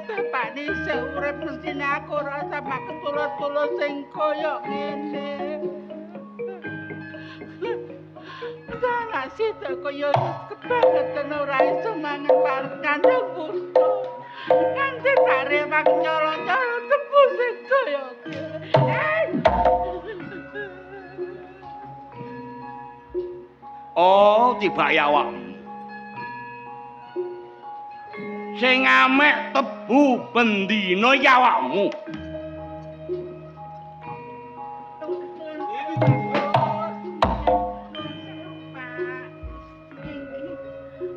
bapakne isih urip mestine aku ora sampe ketulus-tulus sing koyo ngene. Salah sida koyo kebangetan ora iso mangan parek kandang busto. Kanthi bare mak nyolong-nyolong tebu sing koyo ngene. Oh, tiba ya awakmu. Sing amek tebu bendina ya awakmu.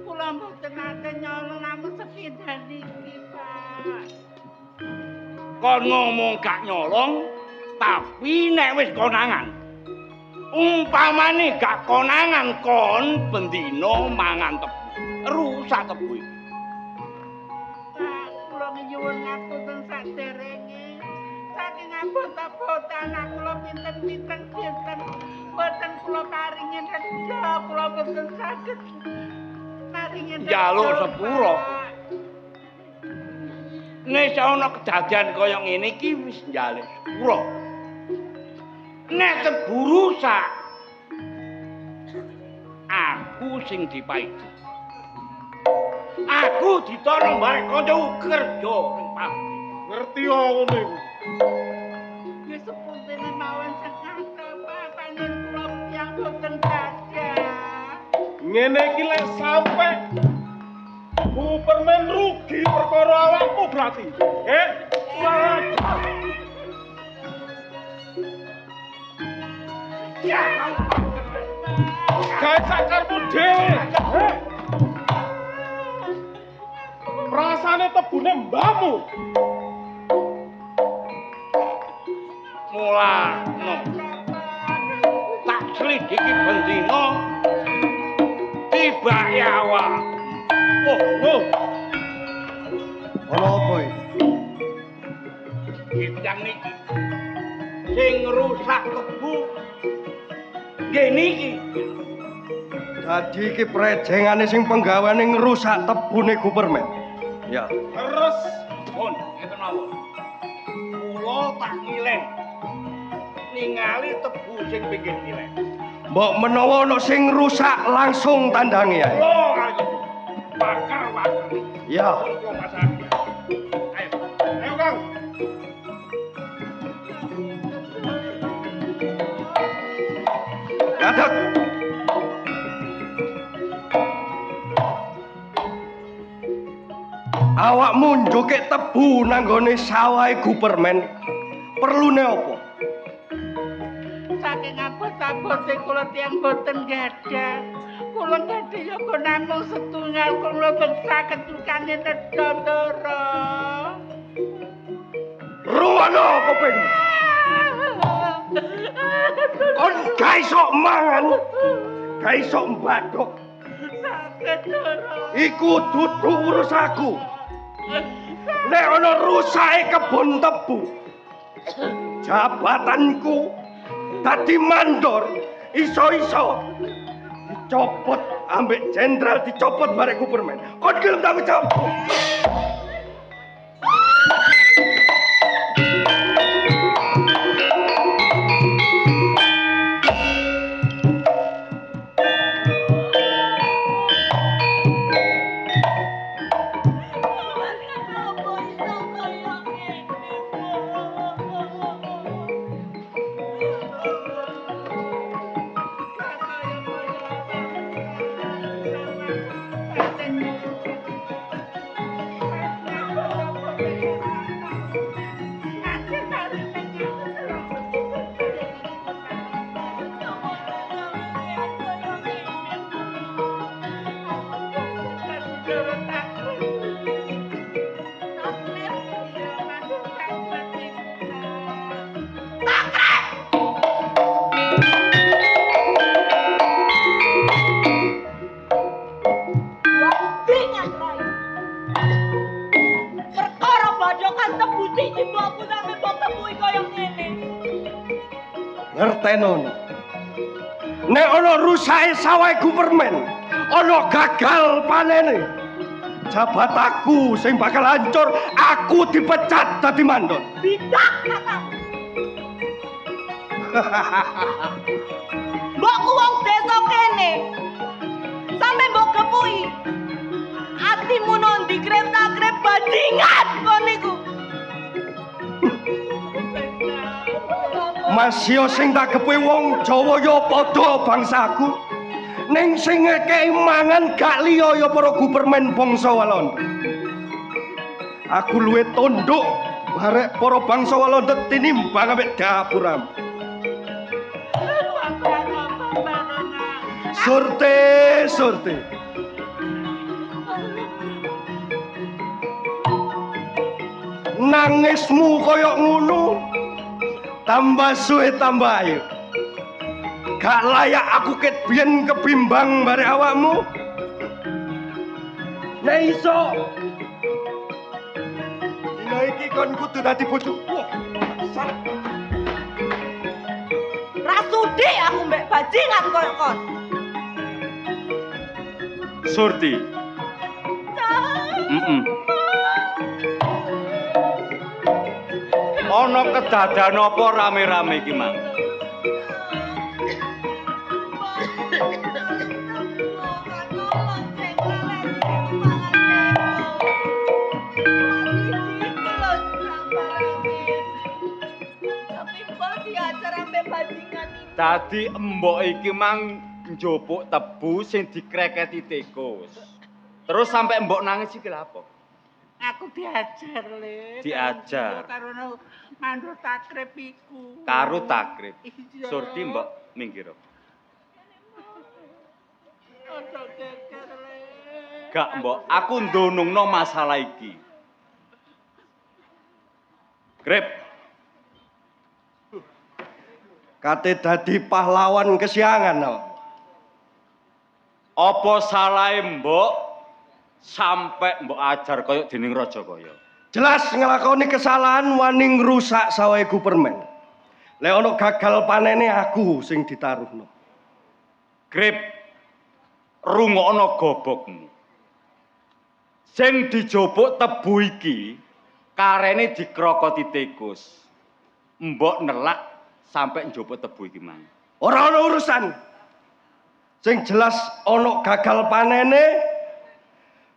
Kula mboten nate nyolong namung sepindah niki, Pak. Kon ngomong gak nyolong, tapi nek wis konangan. Umpamane gak konangan kon bendina mangan tebu. Rusak tebu iki. Kula nyuwun ngapunten saderenge. Saking abot-abotan kula pinten-pinten dinten boten kula paringin reja, kula boten saged paringin reja. Njaluk sepuro. Nek ana kedadian kaya ngene iki wis njaluk sepuro. Nek tebu rusak, aku sing dipaiti. Aku ditolong barek kancaku kerja ning pabrik. Ngerti ngono iku. Wis sepuntene mawon sakata panen kula tiyang boten gadah. Ngene iki lek sampe Superman rugi perkara awakmu berarti. Ya, Gawe sakarmu dhewe. Rasane tebune mbahmu. mulane tak selidiki bendina tiba yawa. Oh. Ana apa iki? Bidang niki sing rusak tebu ngene iki. Dadi iki prejengane sing penggaweane ngrusak tebune Gupermen. Ya. Terus Pun, ngeten mawon. Kula tak ngileh ningali tebu sing pinggir kileh. Mbok menawa ana sing rusak langsung tandangi ae. Kula ayo bakar. Ya. Pun kula pasang. Ayo Kang. Dadak. Awakmu njukik tebu nanggone sawahe Gupermen. Perlune apa? Saking abot-abote kula tiyang boten gadah. Kula gadah yoga namung setunggal kula saged tukane nedondoro. Ruwono kuping. Kon ga iso mangan. Ga iso mbadhok. Saged doro. Iku dudu urusanku. Nek ana rusake kebon tebu, jabatanku dadi mandor, iso-iso dicopot ambek jenderal dicopot barek Gupermen. Kon gelem tanggung jawab. Ngertenono. Nek ana rusake sawahe Gupermen, ana gagal panene. Jabataku sing bakal hancur, aku dipecat dadi mandor. Bidak katamu. Mbokku wong desa kene. Sampe mbok kepuki. Atimu nondi krep-krep bajingan kon niku. Masih sing tak kepuki wong Jawa ya padha bangsaku. Ning sing ngekeki mangan gak liya ya para gupermen bangsa Walanda. Aku luwih tunduk barek para bangsa Walanda tinimbang ambek dapuram. Surti. Nangismu koyok ngono. Tambah suwe tambah ayu. Gak layak aku ket biyen kebimbang barek awakmu. Nek iso. Dina iki kon kudu dadi bojoku. Wah, Rasudi aku mbek bajingan koyo kon. Surti. Ana kedadan apa rame-rame iki, Mang? Dadi embok iki mang njupuk tebu sing dikreketi tikus. Terus sampai embok nangis iki lha apa? Aku diajar, Le. Diajar. Karo mandor takrib iku. Karo takrib. Iya. Surti mbok minggir. Ojo geger, Le. Gak mbok, aku ndonungno masalah iki. Grip. kate dadi pahlawan kesiangan no. Apa salahe mbok sampai mbok ajar koyo dening raja kaya? Jelas ngelakoni kesalahan wani ngrusak sawahe Gupermen. Lek ana gagal panene aku sing ditaruhno. Grip, rungokno gobokmu. Sing dijobok tebu iki karene dikrokoti tikus. Mbok nelak sampai njobok tebu iki mang. Ora ana urusan. Sing jelas ana gagal panene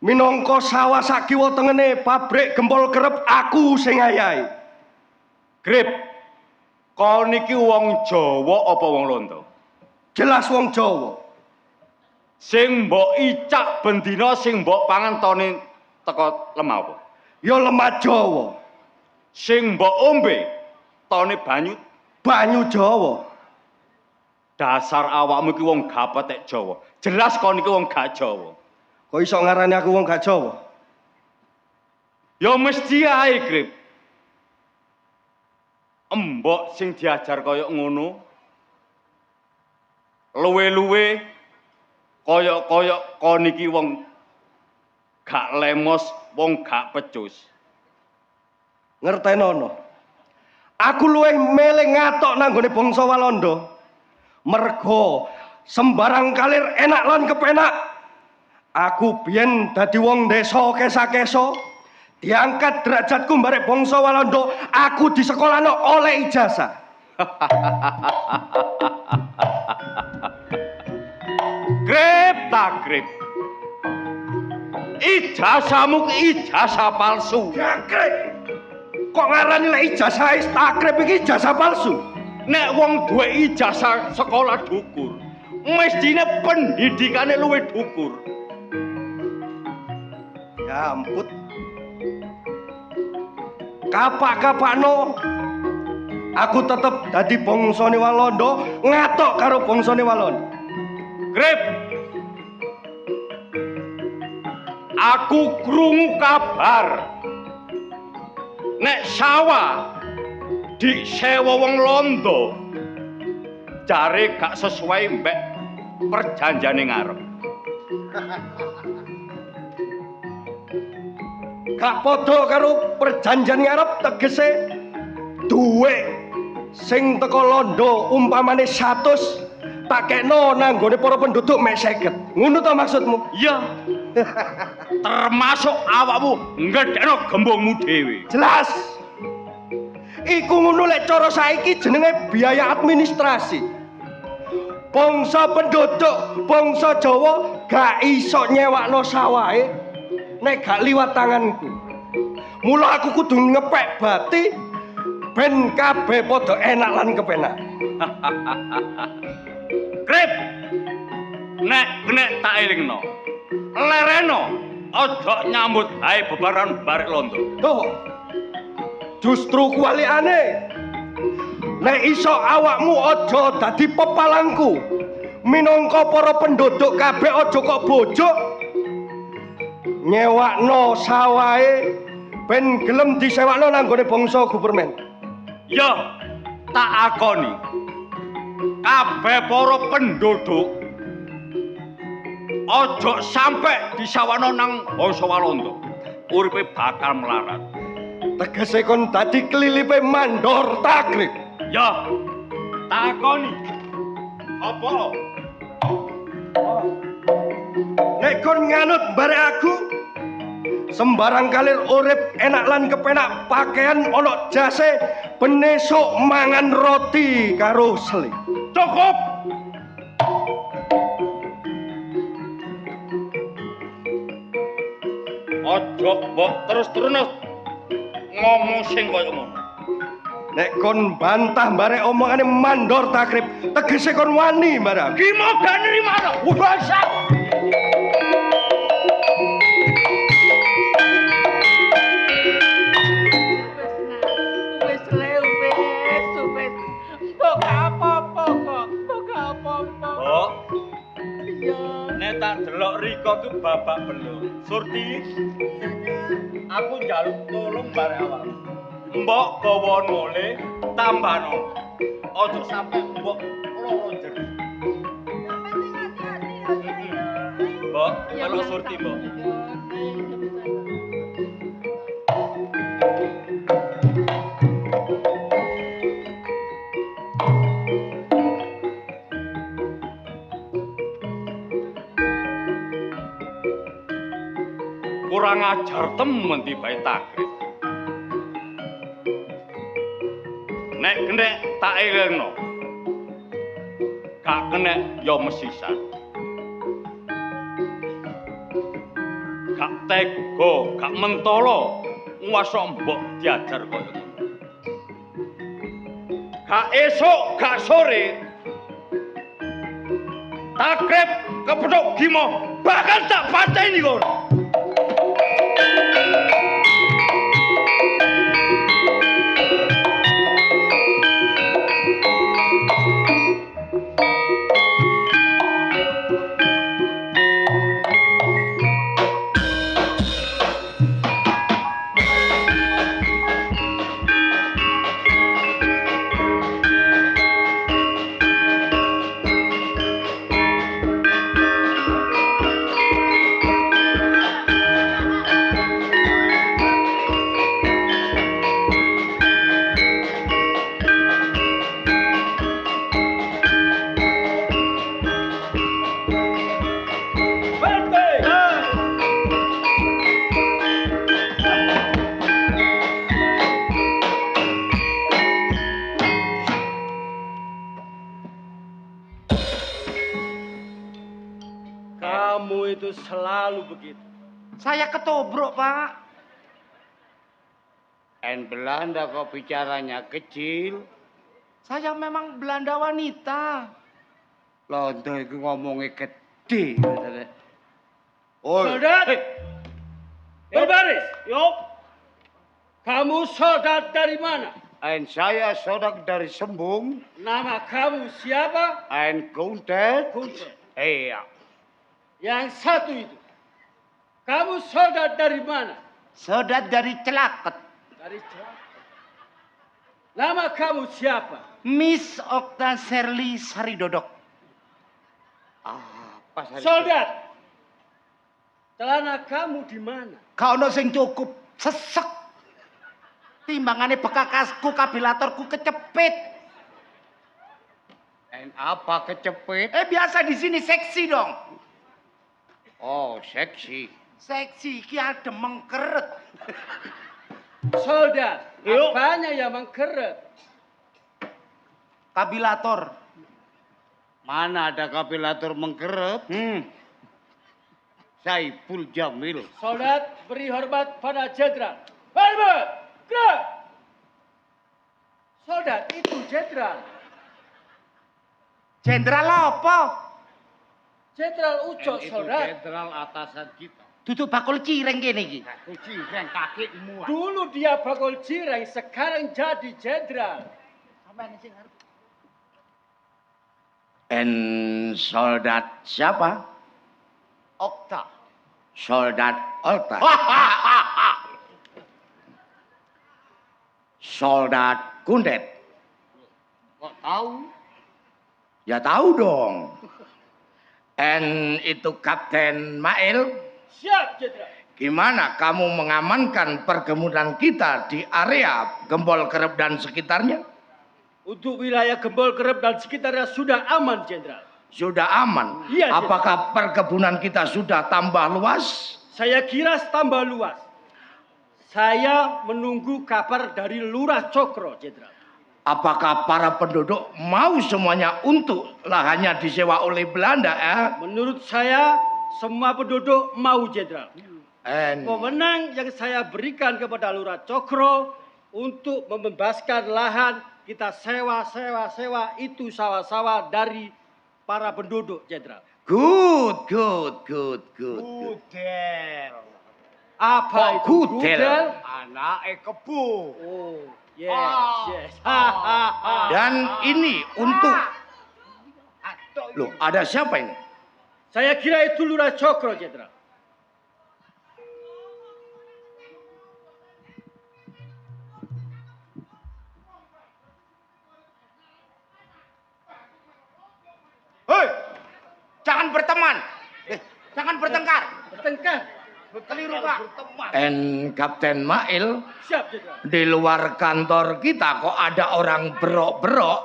minangka sawah sak kiwa tengene pabrik gempol kerep aku sing ayahi. Grip, kau niki wong Jawa apa wong Londo? Jelas wong Jawa. Sing mbok icak bendina sing mbok pangan tone teko lemah apa? Ya lemah Jawa. Sing mbok ombe tone Banyu Jawa. Dasar awakmu iki wong gak petek Jawa. Jelas kau niki wong gak Jawa. Kok iso ngarani aku wong gak Jawa? Ya mesti ae, Grip. Embok sing diajar kaya ngono. Luwe-luwe kaya kau niki wong gak lemos, wong gak pecus. Ngertenono. Aku luwih milih ngatok nang gone bangsa Walanda. Mergo sembarang kalir enak lan kepenak. Aku biyen dadi wong desa kesa-kesa, diangkat derajatku barek bangsa Walanda, aku di sekolahno oleh ijazah. Grip tak grip. Ijazahmu ijazah palsu. Jangkrik. Kok ngarani lek ijazah takrib iki ijazah palsu? Nek wong duwe ijazah sekolah dukur, mestine pendidikane luwih dukur. Ya ampun. Kapak-kapakno. Aku tetep dadi bangsane Walanda, ngatok karo bangsane Walanda. Grip. Aku krungu kabar. Nek sawah disewa wong Londo. Jare gak sesuai mbek perjanjiane ngarep. Gak padha karo perjanjian ngarep tegese duwe sing teko Londo umpamane 100 tak kekno nang gone para penduduk mek 50. Ngono to maksudmu? Iya. Termasuk awakmu ngedekno gembongmu dhewe. Jelas. Iku ngono lek cara saiki jenenge biaya administrasi. Bangsa penduduk, bangsa Jawa gak iso nyewakno sawahe nek gak liwat tanganku. Mula aku kudu ngepek bati ben kabeh padha enak lan kepenak. Krip. Nek tak elingno. Lereno aja nyambut hae bebaran barek londo. Tuh. Justru kuwalikane. Nek iso awakmu aja dadi pepalangku. Minangka para penduduk kabeh aja kok bojok. Nyewakno sawahe ben gelem disewakno nanggone bangsa Gubermen. Ya, tak akoni. Kabeh para penduduk aja sampe disawano nang bangsa Walanda. Uripe bakal melarat. Tegese kon dadi kelilipe mandor takrib. Ya, tak akoni. Apa? Nek kon nganut barek aku sembarang kalir urip enak lan kepenak pakaian ana jase benesuk mangan roti karo sele. Cukup. Ojo mbok terus-terus ngomong sing kaya ngono. Nek kon bantah barek omongane mandor takrib, tegese kon wani barang. Ki mau gak nrimano. Bangsat. Wis mbok apa-apa kok. Mbok apa-apa. Mbok, Iya. nek tak delok Riko ku babak belur. Surti, aku njaluk tolong barek awak. Mbok gawa nole tambano. Ojo sampe mbok loro jero. Mbok, kalau Surti, Mbok. Kurang ajar temen tibae takrib. Nek kena tak elingno. Gak kena ya mesisan. Gak tego, gak mentolo nguwasa mbok diajar koyo ngono. Gak esuk, gak sore. Takrib kepethuk Gimo bakal tak pateni kono. Kamu itu selalu begitu. Saya ketobrok, Pak. Belanda kok bicaranya kecil. Saya memang Belanda wanita. Londo itu ngomongnya gede. Soldat! Berbaris! Yuk! Kamu soldat dari mana? Saya saudara dari Sembung. Nama kamu siapa? Guntet. Guntet. Iya. Yang satu itu. Kamu soldat dari mana? Saudara dari Celaket. Dari Jawa. Nama kamu siapa? Miss Okta Serly Saridodok. Apa saja? Soldat. Celana kamu di mana? Kau no sing cukup sesek. Timbangane bekakasku kabilatorku kecepit. Apa kecepit? Biasa di sini seksi dong. Oh, seksi. Seksi iki adem mengkeret. Soldat, Yuk. apanya yang mengkeret? Kabilator. Mana ada kapilator mengkeret? Saiful Jamil. Soldat, beri hormat pada jenderal. Hormat! Gerak! Soldat, itu jenderal. Jenderal apa? Jenderal Ucok, itu soldat. jenderal atasan kita. Duduk bakul cireng kene iki. Kucing kakimu. Dulu dia bakul cireng, sekarang jadi jenderal. Soldat siapa? Okta. Soldat Olta. Soldat Kundet. Kok tahu? Ya tahu dong. Itu Kapten Mail. Siap, jenderal. Gimana kamu mengamankan perkebunan kita di area Gembol Kerep dan sekitarnya? Untuk wilayah Gembol Kerep dan sekitarnya sudah aman, jenderal. Sudah aman? Iya, Jenderal. Apakah perkebunan kita sudah tambah luas? Saya kira tambah luas. Saya menunggu kabar dari Lurah Cokro, jenderal. Apakah para penduduk mau semuanya untuk lahannya disewa oleh Belanda? Menurut saya, semua penduduk mau, jenderal. And Pemenang yang saya berikan kepada Lurah Cokro untuk membebaskan lahan, kita sewa itu sawah-sawah dari para penduduk, jenderal. good. Udel. Apa itu gudel? Anak kebu. Oh, yes. Ha. Dan ini untuk... Loh, ada siapa ini? Saya kira itu Lurah Cokro, jenderal. Hei, jangan berteman. Jangan bertengkar. Bertengkar. Keliru, Pak. Kapten Mail, Siap, jenderal. di luar kantor kita kok ada orang berok-berok.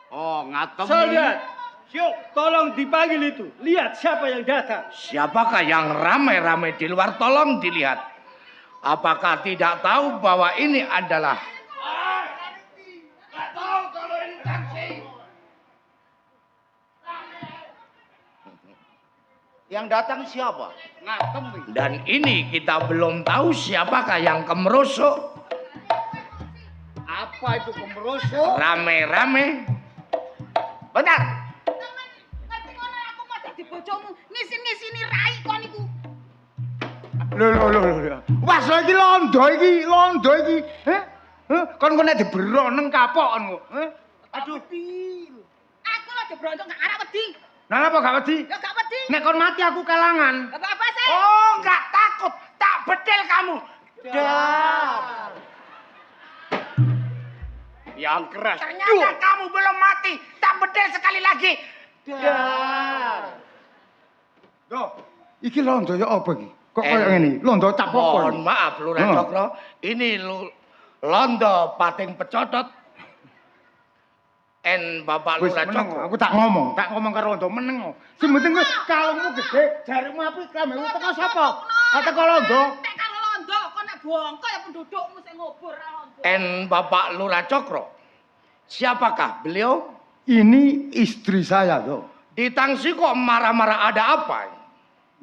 Oh, ngatem. Soldat, tolong dipanggil itu. Lihat siapa yang datang. Siapakah yang ramai-ramai di luar? Tolong dilihat. Apakah tidak tahu bahwa ini adalah... Yang datang siapa? Dan ini kita belum tahu siapakah yang kemerosok. Apa itu kemerosok? Rame-rame. Benar. Ngerti ngono aku mau dadi bojomu. Ngisin-ngisini rai kon iku. Lho. Wes lagi londo iki. Heh? Kon nek diberok nang kapok kon kok. Aduh. Aku lho jebrontok gak arep wedi. Nah apa gak wedi? Ya gak wedi. Nek kon mati aku kalangan. Gak apa-apa sih. Oh, gak takut. Tak bedel kamu. Dar. Yang keras. Ternyata kamu belum mati. Tak bedel sekali lagi. Dar. Loh, iki londo ya apa iki? Kok koyo ngene? Londo cap apa? Mohon maaf Lurah Cokro. Ini londo pating pecotot. Bapak Wis Lurah meneng, Cokro. aku tak ngomong karo londo meneng. Sing penting kowe kalungmu gede, jarimu apik, klamemu teko sapa? Teko londo. Nek karo londo kon nek bongko ya pendudukmu sing ngubur ra londo. Bapak Lurah Cokro. Siapakah beliau? Ini istri saya, toh. Di tangsi kok marah-marah, ada apa?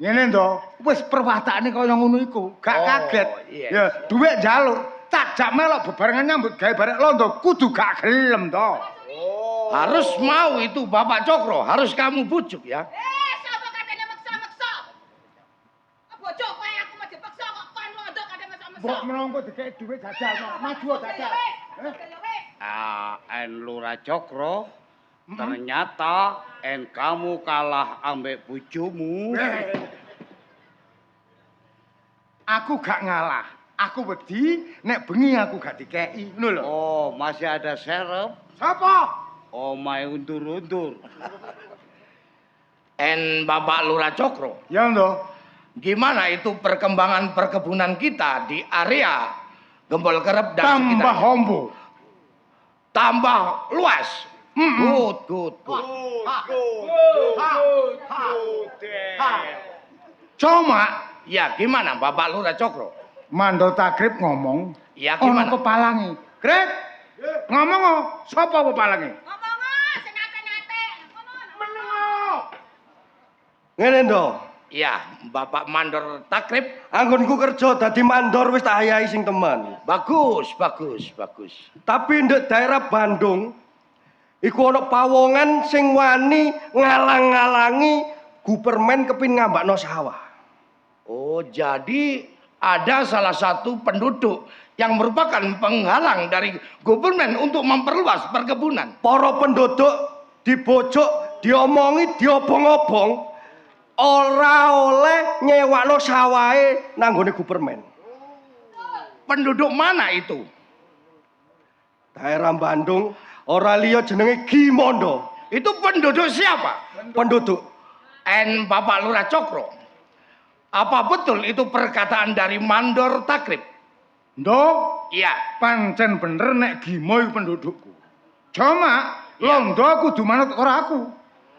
Ngene toh, wis perwatane kaya ngono iku, gak Oh, kaget. iya. Ya, dhuwit njaluk, tak jak melok bebarengan nyambut gawe barek londo, kudu gak gelem toh. Harus mau itu Bapak Cokro, harus kamu bujuk ya. Sapa katanya maksa-maksa? Bojo kowe aku mau dipaksa kok kon londo kadang maksa-maksa. Mbok menongko dikek dhuwit jajal, maju jajal. Lurah Cokro, ternyata kamu kalah ambek bojomu. Aku gak ngalah. Aku wedi nek bengi aku gak dikeki, ngono lho. Oh, masih ada serep. Sapa? Oh, main undur-undur. Bapak Lurah Cokro, Ya toh. gimana itu perkembangan perkebunan kita di area Gembol Kerep dan Tambah sekitarnya? hombo. Tambah luas. Good. Cuma, Ya, gimana Bapak Lurah Cokro? mandor takrib ngomong, Ya, ono gimana? kepalangi. Krip, ngomong o, sapa kepalangi? Ngomong sing ate-ate. Meneng. Ngene ndo. Ya, Bapak Mandor Takrib. Anggonku kerja dadi mandor wis tak ayahi sing temen. Bagus. Tapi ndek daerah Bandung iku ana pawongan sing wani ngalang-alangi Gupermen kepin ngambakno sawah. Oh, jadi ada salah satu penduduk yang merupakan penghalang dari gubernmen untuk memperluas perkebunan. Para penduduk dibojok, diomongi, diobong-obong ora oleh nyewakno sawahe nang nggone Gupermen. Penduduk mana itu? Daerah Bandung ora liya jenenge Gimondo. Itu penduduk siapa? Penduduk Bapak Lurah Cokro. Apa betul itu perkataan dari Mandor Takrib? Ndok, Iya. pancen bener nek Gimo iku pendudukku. Cuma londo kudu manut ora aku.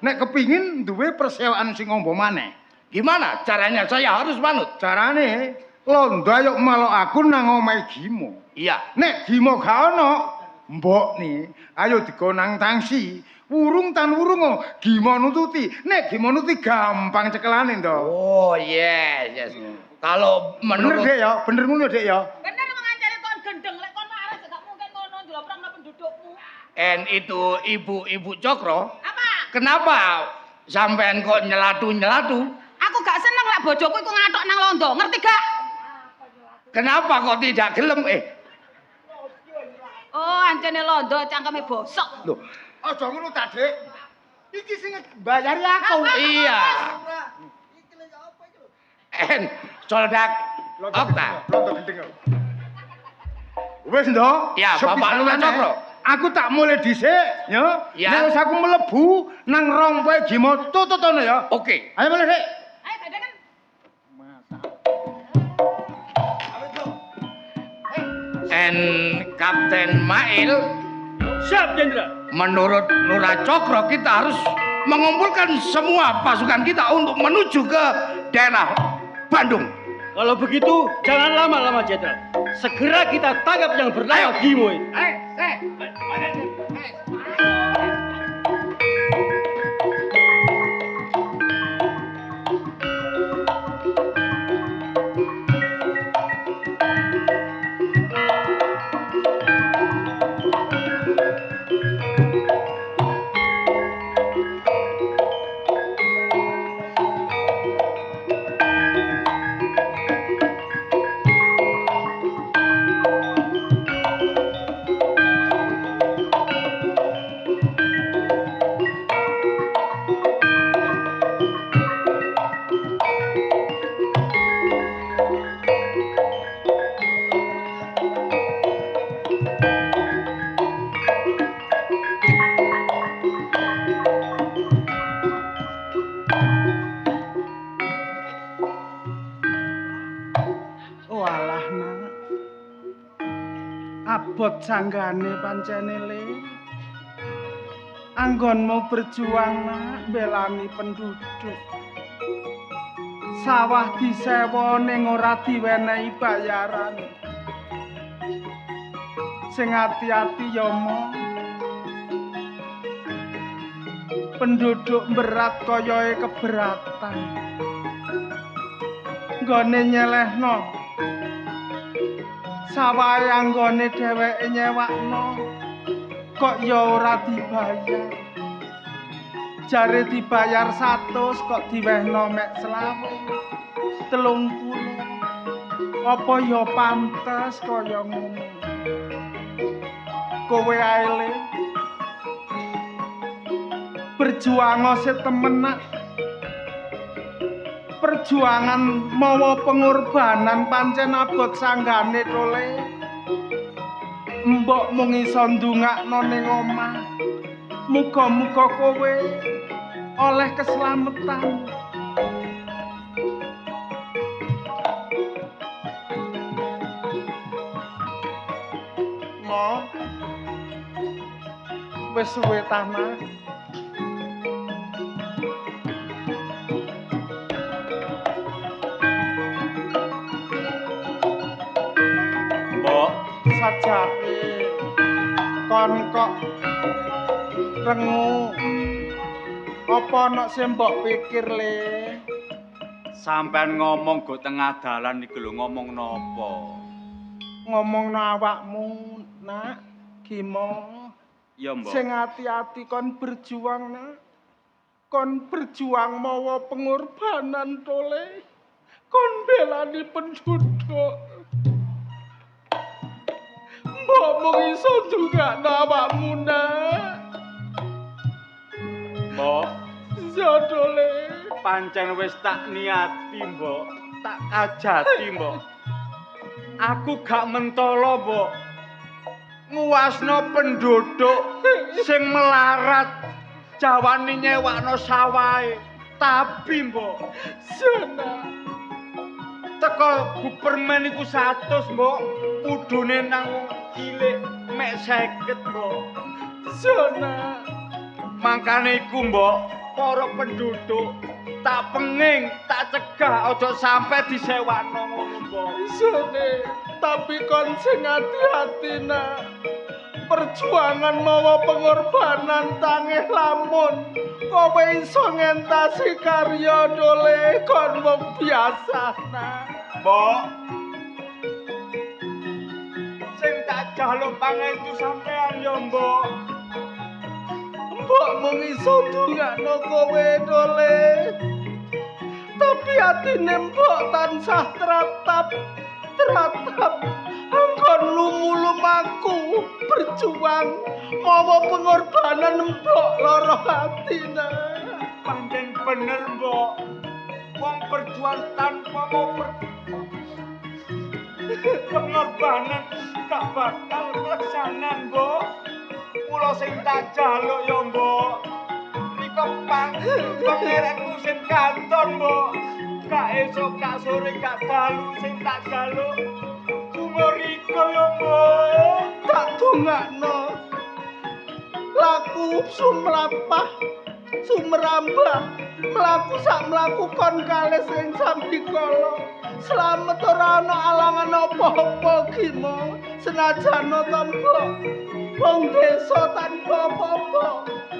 Nek kepingin duwe persewaan sing ngombo maneh. Gimana caranya saya harus manut? Carane londo ayo melok aku nang omahe Gimo. Iya. Nek Gimo gak ono, mbok nih ayo dikonang tangsi. Wurung tan wurung Gimo nututi. Nek Gimo nututi gampang cekelane to. Oh, yes. Kalau Bener menurut Dek ya, bener ngono Dek ya. Bener mengancani kon gendeng lek kon waras gak mungkin ngono njloprongno pendudukmu. itu ibu-ibu Cokro, Apa? kenapa sampean kok nyelatu-nyelatu? Aku gak seneng lek bojoku iku ngatok nang londo, ngerti gak? Kenapa kok tidak gelem? Oh, ancene londo cangkeme bosok. Loh, Aja ngono ta, Dik. Iki sing bayari aku. iya. Soldak Okta. Londo gendeng. Wis ndo. Ya, Bapak sepisane Lurah Cokro. Aku tak mulai dhisik, ya. Ya. Nek wis aku mlebu nang rompoe Gimo tututono ya. Oke. Ayo mulai, Dik. Ayo gadengan. Kapten Mail, Siap, Jenderal. menurut Lurah Cokro kita harus mengumpulkan semua pasukan kita untuk menuju ke daerah Bandung. Kalau begitu, jangan lama-lama, Jenderal. Segera kita tangkap yang bernama Gimo itu. Walah nak, abot sanggane pancene le. Anggonmu berjuang nak, belani penduduk. Sawah disewa ning ora diwenehi bayaran. Sing ati-ati ya mo. Penduduk berat koyoe keberatan. Nggone nyelehno sawahe anggone dheweke nyewakno kok ya ora dibayar. Jare dibayar 100 kok diwehno mek 20, 30. Apa ya pantes kaya ngono? Kowe ae le berjuang setemenak. Perjuangan mawa pengorbanan pancen abot sanggane tole. Mbok mung iso ndongakno ning omah. Muga-muga kowe oleh keselamatan. Mo Wis suwe tanah. Mbok, Sajake kon kok rengu. Apa ana sing mbok pikir le? sampean ngomong go tengah dalan iki lho ngomong napa? Ngomongno awakmu, Nak. Gimo. Ya, Mbok. Sing ati-ati kon berjuang, Nak. Kon berjuang mawa pengorbanan tole. Kon belani penduduk. Mbok mung iso ndungakno awakmu, Nak. Mbok, Jodole. pancen wis tak niati, Mbok. Tak kajati, Mbok. Aku gak mentolo, Mbok. Nguwasno penduduk sing melarat, jawani nyewakno sawahe. Tapi, Mbok, Sana. teko Gupermen iku 100, Mbok. Kudune nang wong cilik mek 50, Mbok. Sana. Mangkane iku, Mbok, para penduduk tak penging, tak cegah aja sampe disewakno ngono, Mbok. Sone, tapi kon sing hati-hati, Nak. Perjuangan mawa pengorbanan tangih lamun kowe iso ngentasi karya dole kon wong biasa, Nak. Mbok. Sing tak jaluk pangestu sampean ya, Mbok. Mbok mung iso ndongakno kowe dole. Tapi atine mbok tansah teratap. Angkon lumu-lumaku berjuang mawa pengorbanan mbok lara hati, Nak. Pancen bener, Mbok. Wong berjuang tanpa mau pengorbanan gak bakal kelaksanan, Mbok. Kula sing tak jaluk ya, Mbok. Nika pangeranku sing kanton, Mbok. Gak esuk, gak sore, gak dalu sing tak jaluk. Umur iko ya, Mbok. Tak dongakno laku sumrambah mlaku sak mlaku kon kalih sing sambikala slamet ora ana alangan apa-apa Gimo senajan tanpa wong desa tanpa apa-apa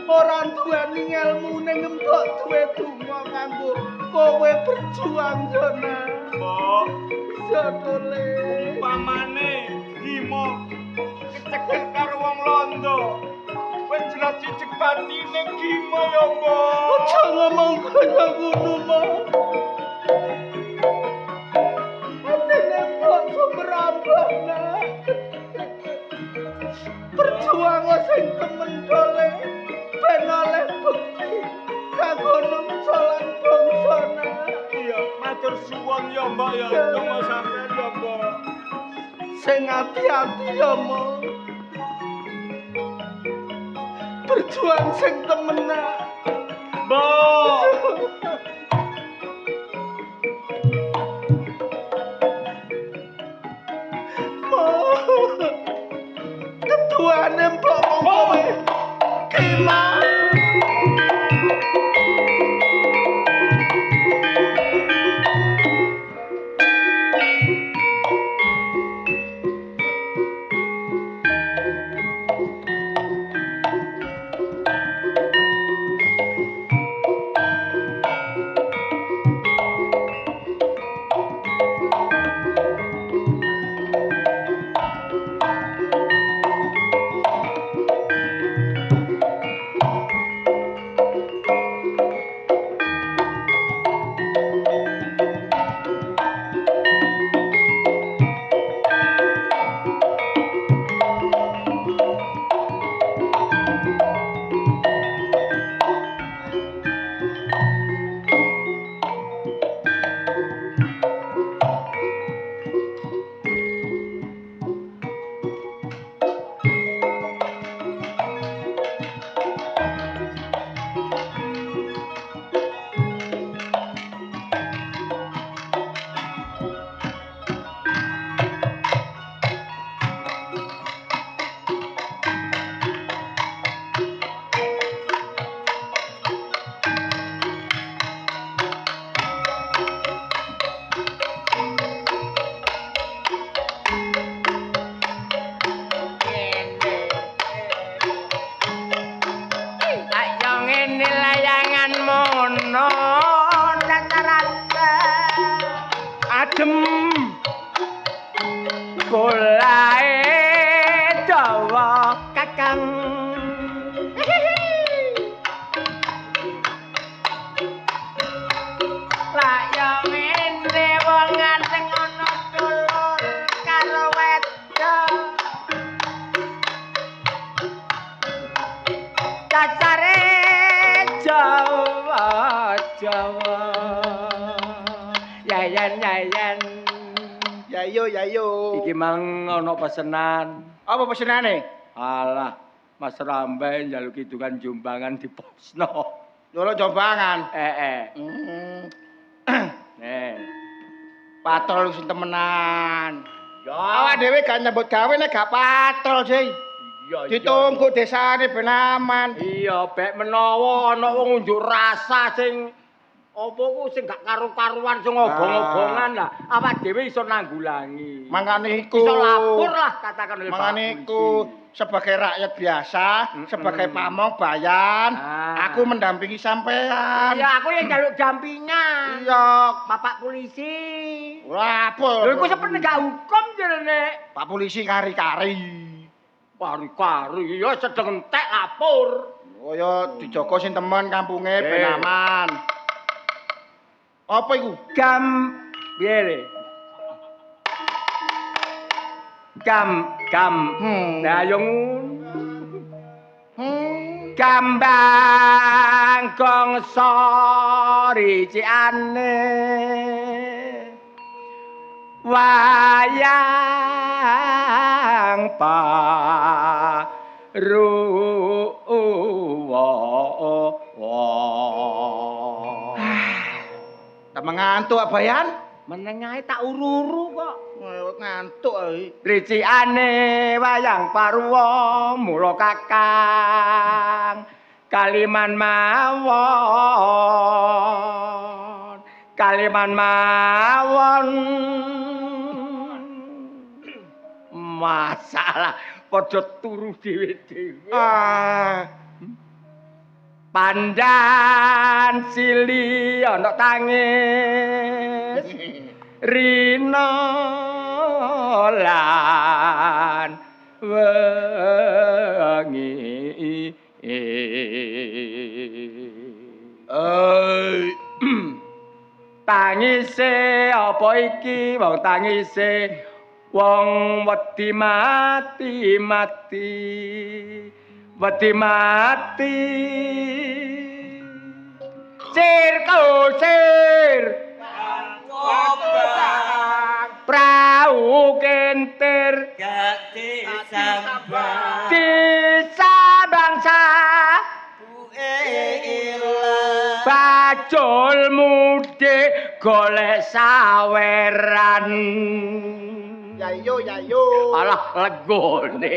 ora duweni ilmu ning mbok duwe donga kanggo kowe berjuang jana Mbok, jadole umpamane Gimo kecekel karo wong londo. Wis jelas cicik batine Gimo ya, Mbok. aja ngomong kaya ngono mah atine mbok sumrambah Nak berjuang sing temen dole ben oleh bekti kanggo nungso lan bangsa Nak. Iya, matur suwun ya, Mbok ya. Donga sampean ya, Mbok. Sing ati-ati ya Mo berjuang sing temenan Mbok. Mo ketuane mbok kowe Kima kasare Jawa Jawa yayan Yayo. iki mang ana pesenan Apa pesenane? alah Mas Rambai njaluk kidungan jumbangan di posno Loro jombangan. Patrol sing temenan. Awak dhewe gak nyambut gawe nek gak patrol, Jey. Ditunggu desane ben aman. iya bek menawa ana wong unjuk rasa sing apa ku sing gak karu-karuan sing obong-obongan lah awak dhewe iso nanggulangi Mangane iku. iso lapor lah katakan oleh Pak Mangane iku Polisi. sebagai rakyat biasa, sebagai pamong bayan, aku mendampingi sampean. iya aku yang jaluk dampingan Iya. Bapak Polisi Wah, apa? lho iku penegak hukum jenenge Pak Polisi kari-kari. kari-kari ya sedeng entek lapor Oh ya dijogo sing temen kampunge ben aman. Apa iku? piye le nah yo Gambang gongso riciane wayang Tambah ngantuk abayan? menengae tak ururu kok Ngantuk ae. riciane wayang parwa mula kakang kaliman mawon masalah padha turu dhewe-dhewe pandan sili ana tangis rina lan wengi tangise apa iki wong tangise wong wedi mati sir prau kentir disabangsa bajul mudik golek saweran Yayo. alah legone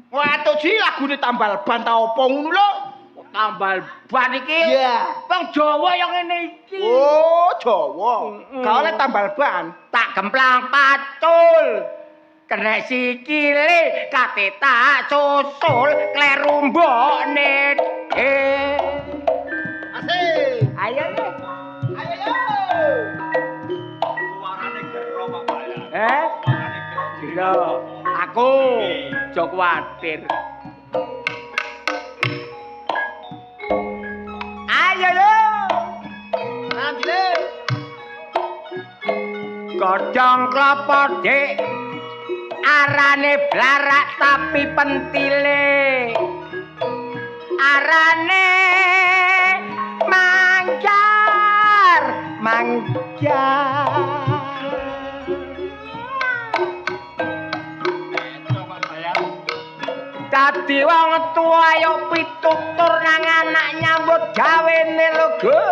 Wah, tuh ji lagune tambal ban ta opo ngono lho. tambal ban iki Iya. wong Jawa yang ngene iki Oh, Jawa. Gak oleh tambal ban. tak gemplang pacul kena sikile kate tak susul kleru mbokne Asik. ayo le Suarane gero Pak Bayan. suarane gero aku aja kuwatir ayo lo Nanti godhong klapa dik arane blarak tapi pentile arane mangjar dadi wong tuwa yo pitutur nang anak nyambut gawene lho Go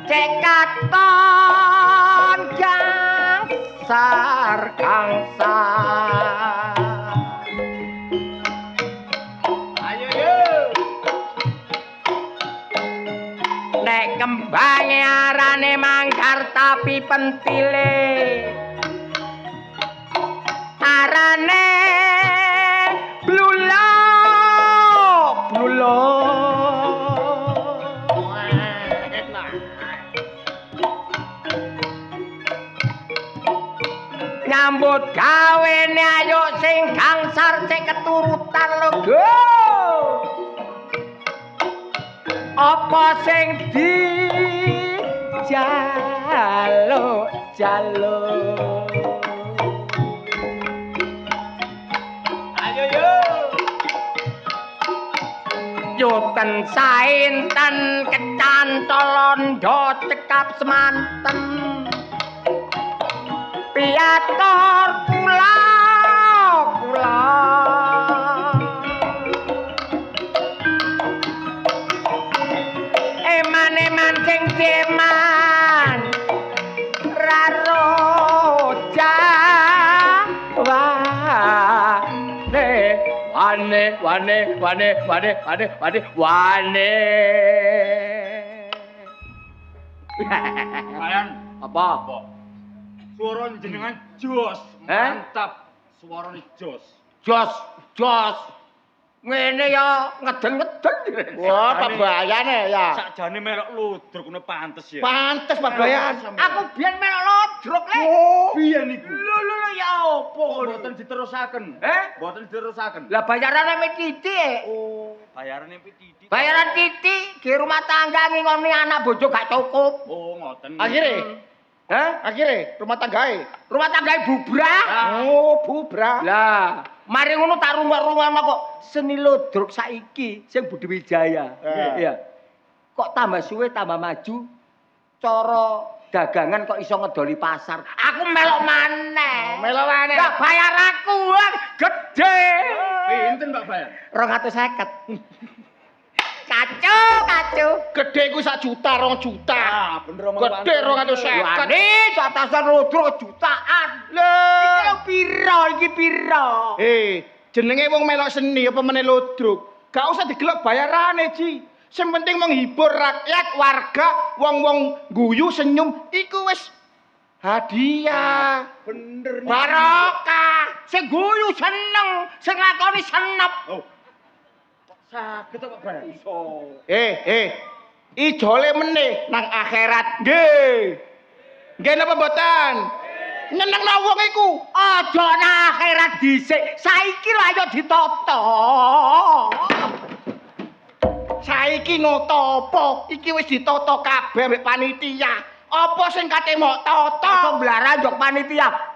cek katon gangsar nek kembange arane manggar tapi pentile arane blulo nyambut gawene ayo sing gangsar cek keturutan lho Go apa sing di jaluk Ayo yo. Yuten sainten kecantolondo cekap semanten piator kula eman sing jeman raroja wane Bayan, apa? suara jenengan jos, mantap. Suarane jos. Jos ngene ya ngeden-ngeden. Wah, Pak Bayane ya. Sakjane melok ludruk ngono pantes ya. Pantes Pak Bayan. Aku biyen melok lodruk le. Biyen niku. Lho ya opo Mboten diterusaken. Mboten diterusaken. Lah bayarane mek titik. Oh, bayarane pititik. Bayaran titik di rumah tangga ngingoni anak bojo gak cukup. Oh, ngoten. Akhire. Akhire rumah tanggae. Rumah tanggae bubrah. Oh, bubrah. Lah, mari ngono tak rumah-rumah kok seni lodruk saiki sing Budi Wijaya. Iya. Kok tambah suwe tambah maju. Cara dagangan kok iso ngedoli pasar. Aku melok maneh. Melok maneh. Lah bayar aku gede. Pinten Pak Bayan? 250. Kacu. Gede ku 1 juta, 2 juta. Ah, bener omong Gede 250. Wani atasan lodruk jutaan. Lho, iki piro? Jenenge wong melok seni apa meneh lodruk. Gak usah digelok bayarane, Ji. Sing penting menghibur rakyat, warga, wong-wong guyu senyum iku wis hadiah. Bener nih. Barokah. Sing guyu seneng, sing lakoni senep. Oh. Saged Pak Bayan. Iso. Ijole meneh nang akhirat. Nggih. Nggih napa mboten? Nyenengno wong iku. Aja nang akhirat dhisik. Saiki lho ayo ditata. Saiki noto apa? Iki wis ditata kabeh mbek panitia. Apa sing kate mok tata? Kok mblara njok panitia.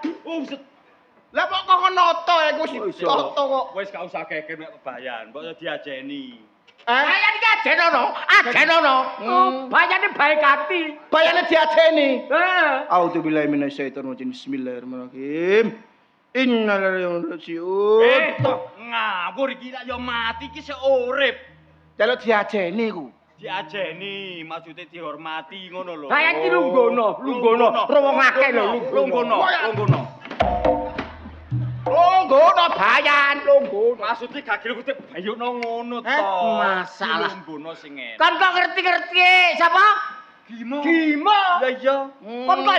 Lah kok noto iku wis ditata kok. Wis gak usah geger mek Bayan, mbok diajeni. Bayan iki ajenono. Bayane baik hati. Bayane diajeni. Heeh. A'udzubillahi minasyaitonir rajim. Bismillahirrahmanirrahim. Innalillahi wa inna ilaihi raji'un. Ngawur iki lak yo mati iki sik urip. Jaluk diajeni ku. Diajeni, maksudnya dihormati ngono lho. Bayan iki lunggono. Wong akeh lho Lunggono. Lunggono bayan, lunggono. Maksudnya gak gelem kutip bayuno ngono to. Masalah. Lunggono sing enak. Kan kok ngerti-ngerti sapa? Gimo. Lah iya. Kon kok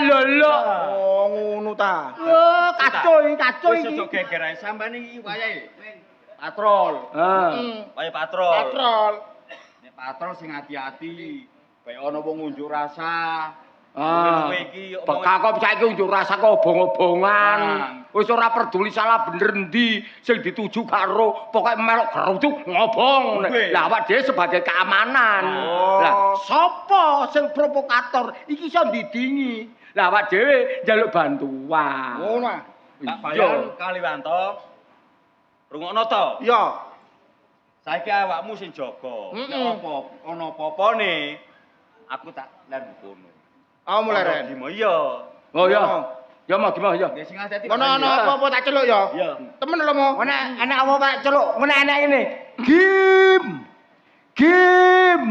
lolo. Oh, ngono ta. Oh, kacau Wis iki. aja geger ae sampean iki wayahe. Patrol. Wayahe patrol. Patrol. Nek patrol sing ati-ati. Bae ana wong unjuk rasa. Kowe iki bekak kok saiki unjuk rasa kok obong-obongan. Wis ora peduli salah bener endi sing dituju karo pokoke melok gerutuk ngobong. Lah awak dhewe sebagai keamanan. Lah sapa sing provokator iki iso ndidingi. Lah awak dhewe njaluk bantuan. Ngono ah. Pak Bayan Kaliwanto. Rungokno to? Iya. Saiki awakmu sing jaga. Nek apa ana apa-apane aku tak lan kono. Mulai ren. Gimo iya. Oh iya. Ya mau gimana ya? Nggih sing ati. Ngono ana apa-apa tak celuk ya. Iya. Temen lho mo. Ngene enak apa Pak Celuk? Ngene enak ini. Game.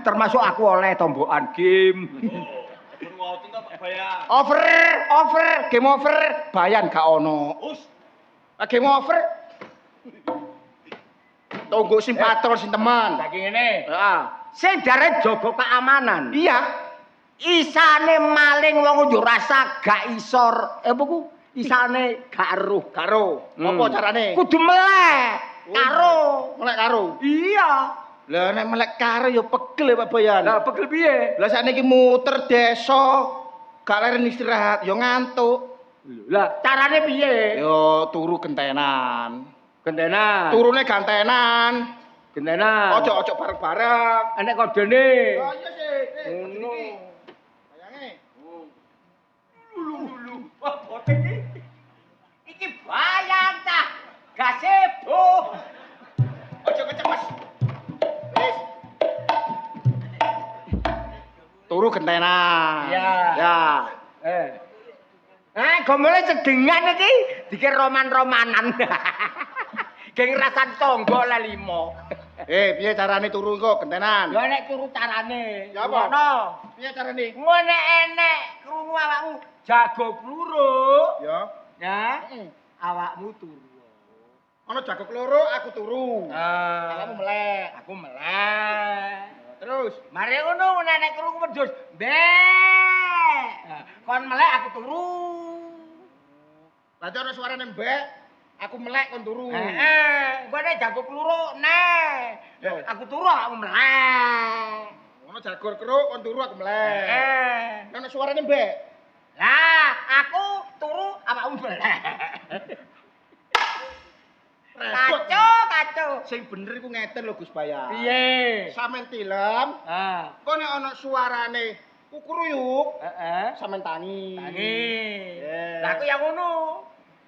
Termasuk aku oleh tombokan game. Ngoten to Pak Bayan. Over, game over, bayan gak ono. Game over. Tunggu sing patrol sing teman. Saking ngene. Heeh. Sing jare jaga keamanan. Iya. Isane maling wong unjuk rasa gak isor. Apa ku? Isane gak eruh. Karo. Apa carane? Kudu melek karo. Melek karo. Iya. Lah nek melek karo ya pegel ya Pak Bayan. Lah pegel piye? Lah sakniki muter desa gak leren istirahat ya ngantuk. Lah carane piye? Ya turu gentenan. Gentenan. Turune gantenan. Gentenan. Ojo bareng-bareng. Enek kodene. Oh iya sih. Ngono. Bayange. Lulu. Wah, boten iki. Iki bayang ta. Gazebo. turu gentenan. Iya. Ya. Gomole sedengan iki dikira roman-romanan. Geng rasan tangga lah 5. Piye carane turu kok gentenan? Ya nek turu carane. Ya apa? Ngono. Piye carane? Ngene enek krungu awakmu jago pluruk. Ya. Ya. Awakmu turu. Ana jagok loro aku turu. Awakmu melek. Aku melek. Terus Mari ngono nek krungu wedhus. Be. Kon melek aku turu. berarti ana suarane mbek, aku melek kon turu. Gua nek jago pluruk nek. Aku turu awakmu melek. Ono jagor keruk kon turu aku melek. Ana suarane mbek. Lah, aku turu awakmu melek. Kacau. Sing bener iku ngeten lho Gus Bayan. Piye? Sampeyan tilem, kok nek ana suarane kukuruyuk, sampeyan tangi. Lah aku yang ngono.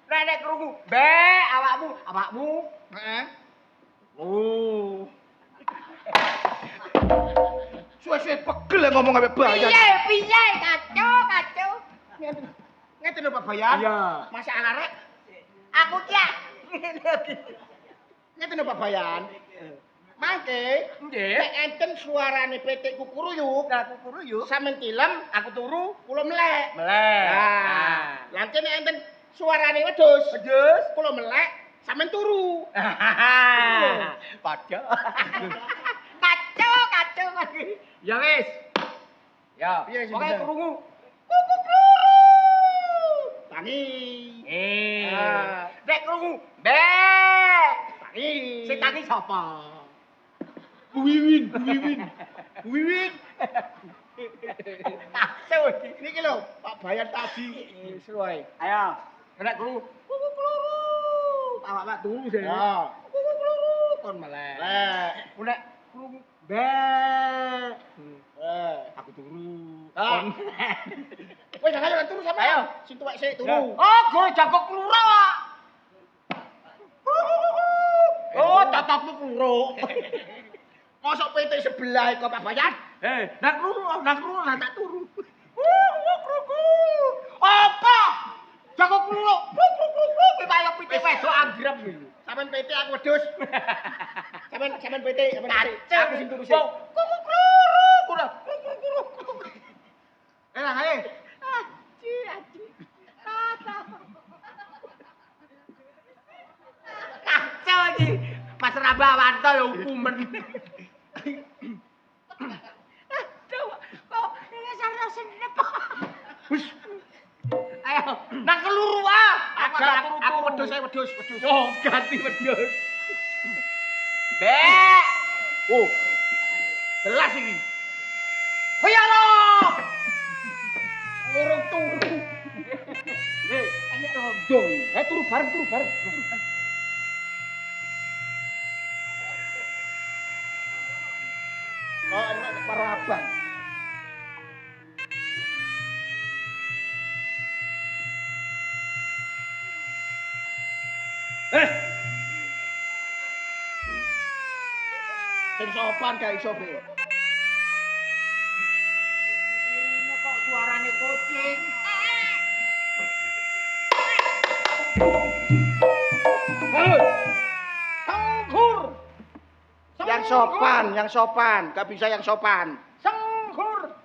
Nek krungu, be awakmu. Heeh. Suwe-suwe pegel ya ngomong ambek Bayan. Piye? Kacau. Ngeten lho Pak Bayan. Iya. Masa arek Aku ki ngeten lho Pak Bayan. Mangke, nggih. nek enten suarane petik kukuruyuk, Lah kukuruyuk. sampeyan tilem, Aku turu kula melek. melek. Nah, lanjut nek enten suarane wedhus, kula melek, sampeyan turu. Padha. Kacau. Ya wis. Ya, Piye sing pokoke bener? krungu. Tangi. Nek krungu, be. Tangi. Sing tangi sapa? Wiwin. Kacau iki. Niki lho, Pak Bayan tadi. Suwe. Ayo, nek krungu. Awak turu sih. Ya. Kon melek. Lek. Nek krungu, be. Aku turu. Ah. Kon Wis ayo turu sampe. Ayo. Sing tuwek sik turu. Oh, gue jago kelura. Oh, tatapmu kelura. Mosok PT sebelah kok Pak Bayan? Nak kelura, tak turu. Apa? Jago kelura. Kita ayo piti wedok anggrem. Sampeyan PT aku wedhus. Sampeyan PT, Aku sing turu sik. Kelura. Enak ae. Aji. Kacau iki. Pas Rabawanto ya hukumen. Aduh, kok ini sarana senep. Ayo, nang keluru ah. Aku wedhus. Oh, ganti wedhus. Bek. Oh. Jelas iki. Hoya lo. Urung turu. Ayo dong. Turu bareng. Oh, enak karo abang. Sing sopan gak iso be. Ini kok suarane kucing. Sengkur. Yang sopan, gak bisa yang sopan. Sengkur.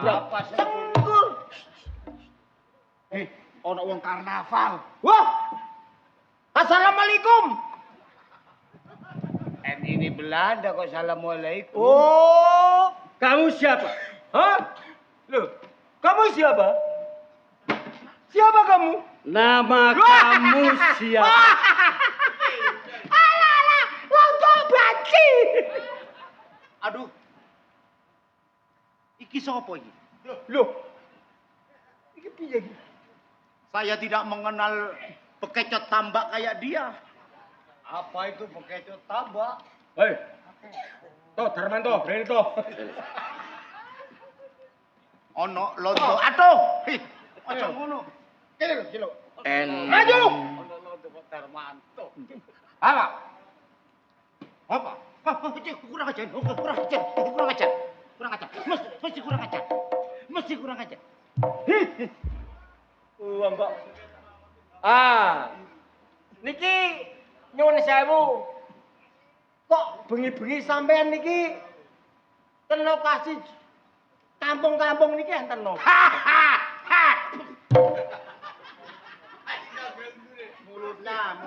Apa Sengkur. Ono wong karnaval. Wah. Assalamualaikum. Ini Belanda kok assalamualaikum. Oh, kamu siapa? Hah? Loh, kamu siapa? Siapa kamu? Nama kamu siapa? Alah, lontong banci. Aduh. Iki sapa iki? Loh. Iki piye iki? Saya tidak mengenal bekecot tambak kayak dia. Apa itu bekecot tambak? Hei. Toh, Darmanto, berani toh. Ono lonto. Aduh. Aja ngono. Kene lho. Maju. Ono lonto kok Darmanto. Apa? Apa? Kurang ajar. sih kurang aja. Mbok. Niki nyuwun sewu. Kok bengi-bengi sampean niki ten lokasi kampung-kampung niki enten no.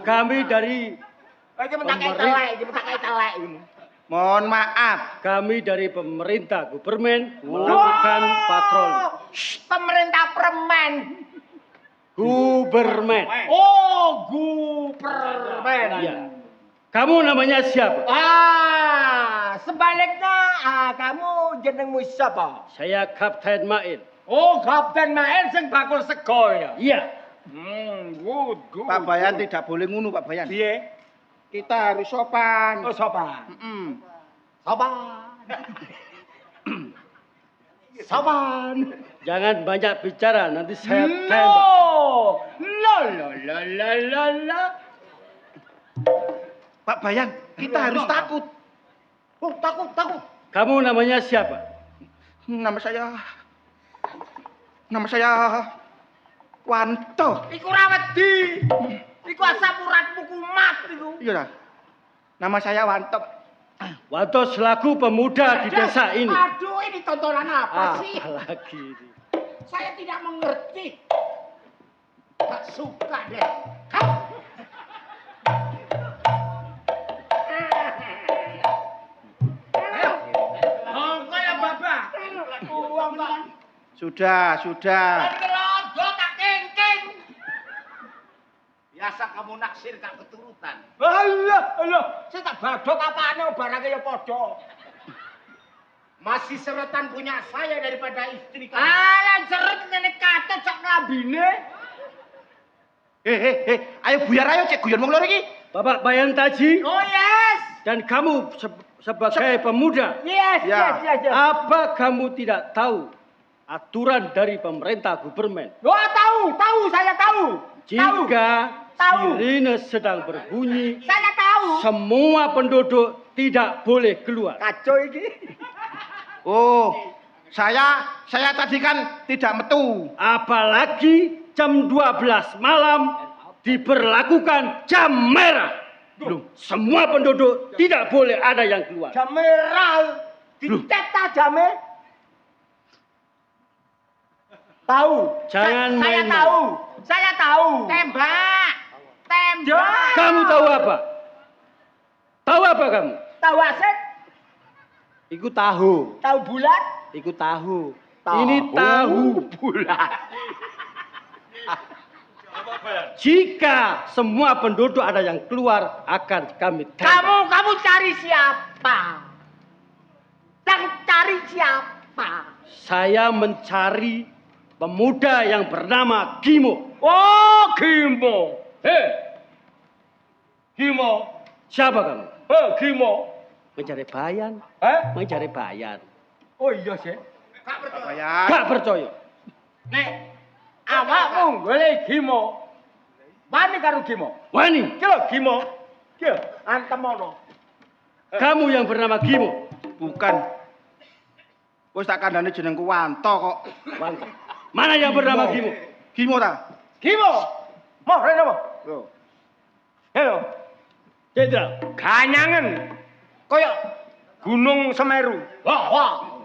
Kami dari Mohon maaf. kami dari pemerintah Gubermen melakukan patroli. Pemerintah permen. Gubermen. Oh, Gubermen. Iya. Kamu namanya siapa? Sebaliknya kamu jenengmu siapa? Saya Kapten Main. Oh, Kapten Maen sing bakul sego ya. Iya. Good. Pak Bayan tidak boleh ngunu Pak Bayan. Piye? Kita harus sopan. Oh, sopan. Sopan. Jangan banyak bicara, nanti saya tembak. La. Pak Bayan, kita harus takut. Oh, takut. Kamu namanya siapa? Nama saya Wanto. Iku ra wedi. Iku asamuratmu kumat iku. Iya dah. Nama saya Wanto. Wanto selaku pemuda di desa ini. Aduh, ini tontonan apa sih? Apalagi ini. Saya tidak mengerti. Tak suka deh. Kayak babak. Sudah. Lodo tak kengking. Biasa kamu naksir gak keturutan. Allah. Saya tak badok apane barangnya ya padha. Masih seretan punya saya daripada istri kamu. Alah seret ngene katut sak klambine. Ayo buyar ayo cek guyon wong loro iki. Bapak Bayan Taji Oh yes. dan kamu sebagai pemuda, Yes. apa kamu tidak tahu aturan dari pemerintah Gubermen? Oh tahu, saya tahu. Jika Tahu. sirine sedang berbunyi, Saya tahu. semua penduduk tidak boleh keluar. Kacau iki. Oh, saya tadi kan tidak metu. Apalagi jam 12 malam diberlakukan jam merah. Loh, semua penduduk tidak boleh ada yang keluar. Jam merah. Dicet ta jame? Tahu. Jangan Saya main-main. tahu. Saya tahu. Tembak. Kamu tahu apa? Tahu apa kamu? Tahu aset? Iku tahu. Tahu bulat? Iku tahu. Tahu. Ini tahu bulat. Jika semua penduduk ada yang keluar, akan kami tembak. Kamu cari siapa? Yang cari siapa? Saya mencari pemuda yang bernama Gimo. Oh, Gimo. Gimo. Siapa kamu? Gimo. Mencari bayan. Mencari bayan. Oh iya sih. Pak Bayan. Gak percaya. Nek, awakmu golek Gimo. Wani karo Gimo. Wani, Ki lho Gimo. Ki antem ono. kamu yang bernama Gimo. Bukan. Wis tak kandhane jenengku Wanto kok. Wanto. Mana yang bernama Gimo? Gimo ta? Gimo. Mau rene mau. Yo. Halo. Jenderal. Ganyangen. Koyo Gunung Semeru. Wah.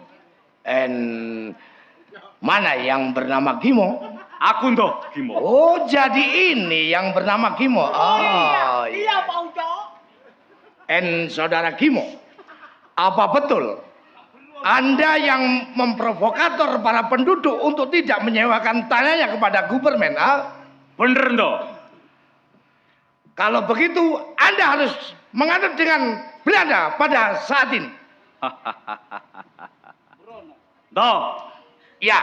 Mana yang bernama Gimo? Aku ndoh Gimo. Oh, jadi ini yang bernama Gimo. Oh, Iya, Pak Uco. Saudara Gimo, apa betul Anda yang memprovokator para penduduk untuk tidak menyewakan tanahnya kepada Gubermen? Bener ndoh. Kalau begitu, Anda harus mengadop dengan Belanda pada saat ini. Ndoh. Ya.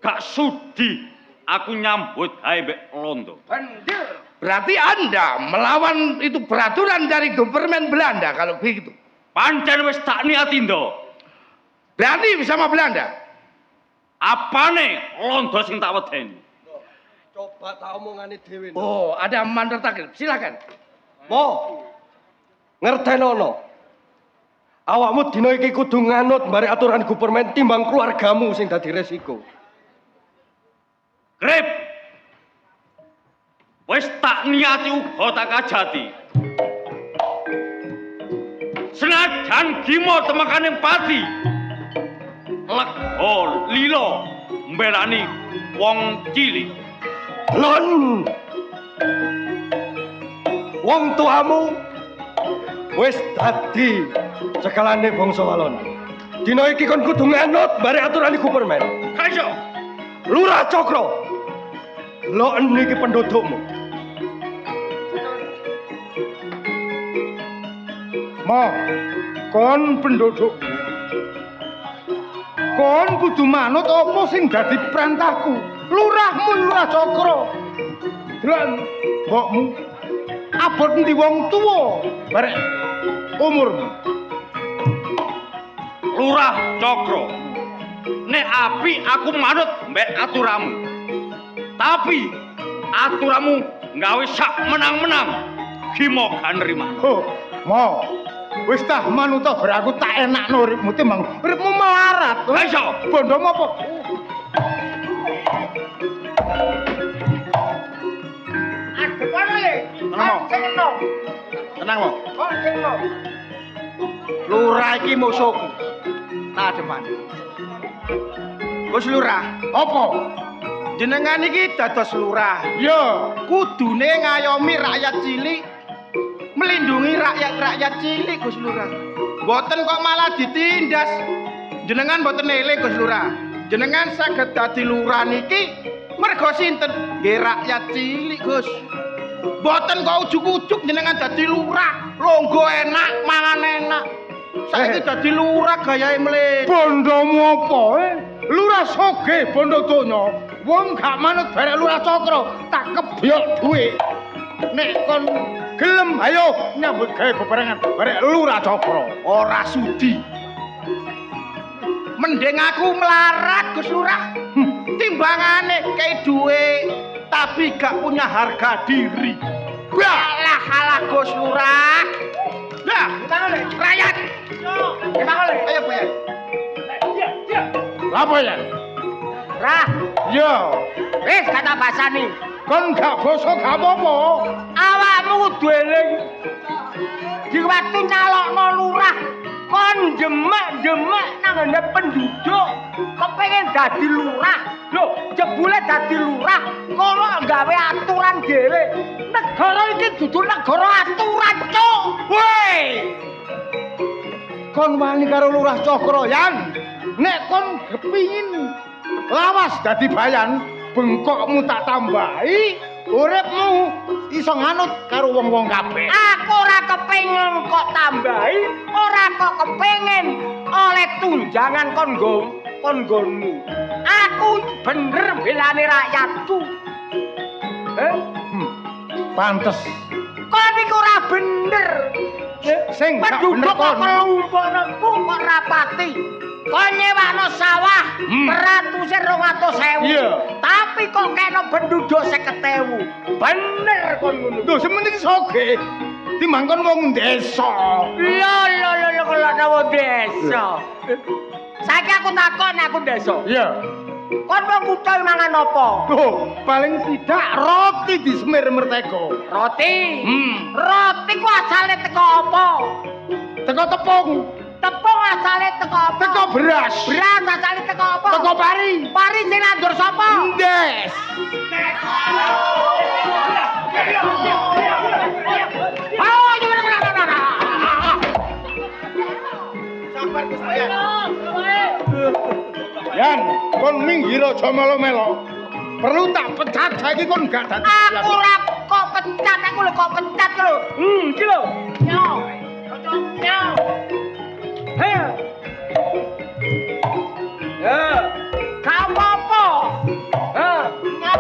Gak sudi aku nyambut gawe mbek Londo. Berarti Anda melawan itu peraturan dari Gubermen Belanda kalau begitu. Pancen wis tak niati ndoh. Berarti sama Belanda. Apane Londo sing tak wedeni? Coba tak omongane dhewe. Oh, ada mandor takil. Silakan. Mo. Ngertenono. Awakmu dina iki kudu nganut bare aturan Gupermen timbang keluargamu sing dadi resiko. Grip. Wis tak niati uga tak kajati. Senajan gimo temekaning pati. Lega lilo mbelani wong cilik. Lon. Wong tuamu wis dadi cekelane bangsa Walon. Dina iki kon kudu nganut bare aturan Gupermen. Kaiso. Lurah Cokro. Lo niki pendudukmu. Mo, kon penduduk. Kon kudu manut apa sing dadi perintahku. Lurahmu Lurah Cokro. Delan mbokmu abot endi wong tuwa barek umurmu. Lurah Cokro. Nek api aku manut mbek aturamu. Tapi aturamu gawe sak menang-menang. Gimo gak nerima. Oh, Mo. Wis tah manut bar aku tak enakno uripmu timbang uripmu melarat. Kaiso. Bondomu apa? Tenang, Mo. Lurah iki musuhku. Tak depan. Gus Lurah, Apa? jenengan iki dados lurah. Ya, Kudune ngayomi rakyat cilik, melindungi rakyat-rakyat cilik, Gus Lurah. Mboten kok malah ditindas. Jenengan mboten eling, Gus Lurah. Jenengan saged dadi lurah niki mergo sinten? Nggih rakyat cilik, Gus. Mboten kok ujug-ujug jenengan dadi lurah, longgo enak, mangan enak. Saiki dadi lurah gayahe mleh. bondomu apa? Lurah soge bondo donya. Wong gak manut barek Lurah Cokro, tak kebyok duwe. Nek kon gelem ayo nyambut gawe bebarengan barek Lurah Cokro. Ora sudi. Mending aku melarat Gus Lurah. Timbangane kei duwe tapi gak punya harga diri. Alah Gus Lurah. Lah, rakyat. Ayo, Pak. Apa ya? Rah, Ya, wis kata basani. kon gak bosok gak apa-apa. Awakmu kudu eling. Di waktu nyalokno lurah, kon demek-demek nang ngene penduduk, kepengin dadi lurah. Lho, jebule dadi lurah, kono gawe aturan dhewe. Negara iki dudu negara aturan, Cuk. Woi! Kon wani karo Lurah Cokro, Yan. Nek kon kepingin lawas dadi bayan, bengkokmu tak tambahi, uripmu iso nganut karo wong-wong kabeh. Aku ora kepengin kok tambahi, ora kok kepengin oleh tunjangan kon-gonmu. Aku bener belani rakyatku. Pantes. Kon iku ora bener. Sing gak bener Penduduk kok kon. kelumpukku kok rapati. Kon nyewakno sawah beratuse 200.000. Iya. Tapi kok kena penduduk 50.000. Bener kon ngono. Lho sementing soge. Timbang kon wong desa. Lho kok wong desa. Saiki aku takon aku desa. Iya. Kon wong kutha mangan apa? Tuh, paling tidak roti di Semir Mertego. Roti. Roti ku asale teko apa? Teko tepung, Tepung asale teko apa? teko beras, Beras asale teko apa? teko pari. Pari sing nandur sapa? Ndes. Oh, Sabar Gus Bayan. Yan, kon minggir aja melo-melo. Perlu tak pecat saiki kon gak dadi. aku ora kok pecat, aku lho kok pecat lho. Iki lho. Nyo. Nyo. He. Ya. Gak apa-apa. Nyo.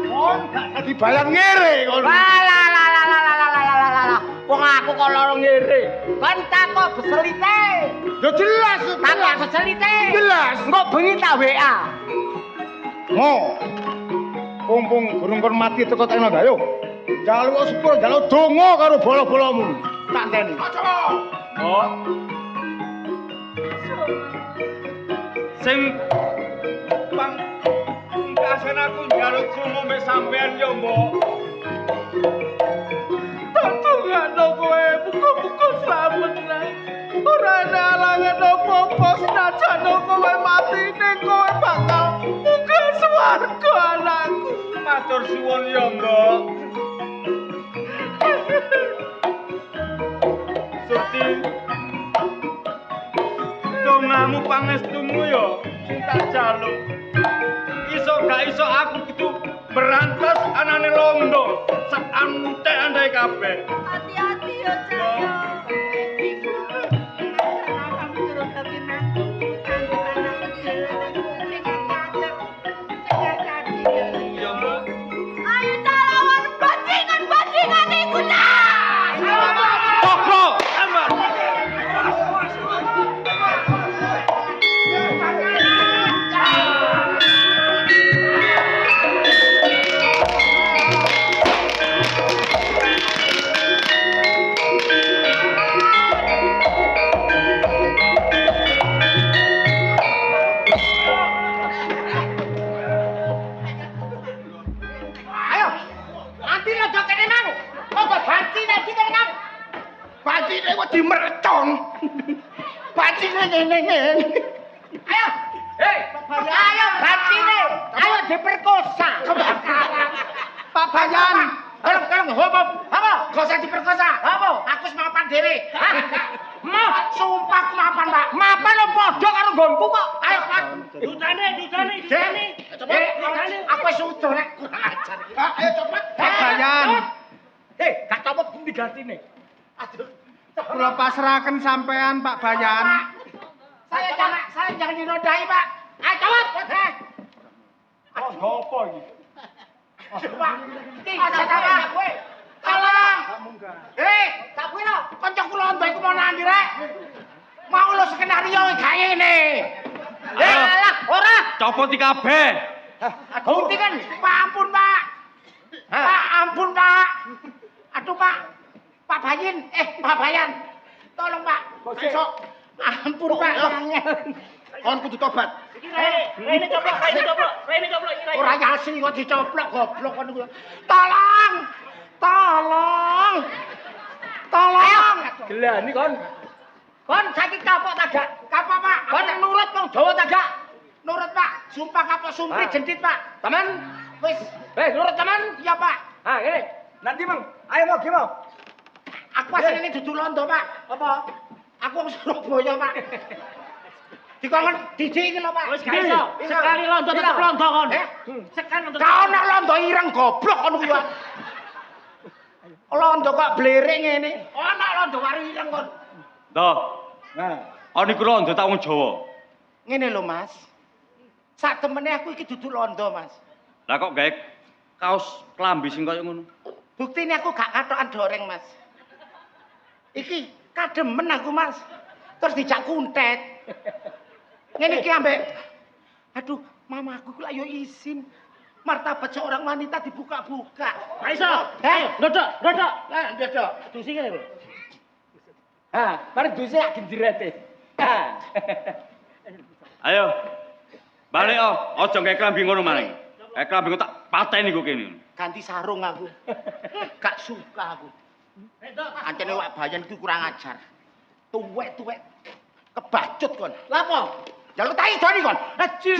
Kon gak dadi bayan ngere kon. Wong aku kok loro ngere. Kan takok beselite. Ya jelas, Takok beselite. Jelas. Engko bengi tak WA. Mo. Pung gurung kon mati teko tekno ayo. Jaluk sepur, jaluk donga karo bola-bolamu. Tak enteni. Oh, Sing pungkasan aku njaluk krungu mek sampean yo, Mbok. Tatungano kowe muga-muga slamet nang. Ora ana alangan apa-apa senajan kowe mati ning kowe bakal munggah swarga anakku. Matur suwun yo, Mbok. Surti. Dongamu pangestumu yo sing tak jaluk. Iso gak iso aku gitu berantas anane londo. Sak antek-antek kabeh. Hati-hati ya, Cahyo. Kamu turun dadi mantu, kanggo anak kecil. Sing kader, sing kaki. Iya, Mbok. Ayo lawan bajingan iku nah. Cokro, Ambar. Ayo. Nanti lo do kene nang. Kok banci nek kene nang. Bacine kok dimercon. Bacine ngene. Ayo. Hei, ayo bacine. Ayo diperkosa. Pak Bayan, Kalau hop. Apa? Gak usah diperkosa. Apa? Aku wis mapan dhewe. Hah? Mau sumpah aku mapan, Pak. Mapan lo padha karo nggonku kok. Ayo, Pak. Dutane. Aku wis udah rek kurang ajar. Ayo cepet. Pak Bayan. Hei, gak tau apa bumi gantine. Aduh. Kula pasrahaken sampean Pak Bayan. Saya jangan dinodai, Pak. Ayo cepet. Oh, apa iki? Pak. Aja apa kowe. Tolong. Tak kuwi lho, kanca kula ondo iku mau nandi rek. Mau lo skenario gak ngene. Alah, ora. Copot iki kabeh. Bukti kan, Pak ampun, Pak. Pak ampun, Pak. Aduh, Pak. Pak Bayan. Tolong, Pak. Besok. Ampun, Pak. Kon kudu tobat. Rene coplok. Ora yasi kok dicoplok goblok kon niku. Tolong. Gelani kon. Kon saiki kapok ta gak? Kapok, Pak. Kon nurut wong Jawa ta gak? Nurut, Pak. Sumpah kapok sumpri jendit, Pak. Teman. Wis. Nurut teman? Iya, Pak. Ah, ngene. Nanti, Mang. Ayo mau gimana? Aku asline dudu londo, Pak. Apa? Aku wong Surabaya, Pak. Dikon dijik iki lho, Pak. Wis gak iso. Sekali londo tetep londo kon. Sekali londo. Ka ono londo ireng goblok kon kuwi. Londo kok blerik ngene. Ono londo waru ireng kon. Toh. Nah, ana iku londo tak wong Jawa. Ngene lho, Mas. Sak temene aku iki dudu londo, Mas. Lah kok gawe kaos klambi sing kaya ngono? Buktine aku gak katokan doreng, Mas. Iki kademen aku, Mas. Terus dijak kuntet. Ngene iki ambek aduh, mamaku ku lak yo izin. Martabat seorang wanita dibuka-buka. Gak iso. Ndodok. Lah, ndodok. Dusi kene lho. Mari dusi lak gendirete. Ayo. Balik aja gawe klambi ngono maning. Klambi tak pateni kok kene. Ganti sarung aku. Gak suka aku. Ancene wak Bayan iki kurang ajar. Tuwek-tuwek kebacut kon. Lah apa? Jaluk tai doni kon. Aju.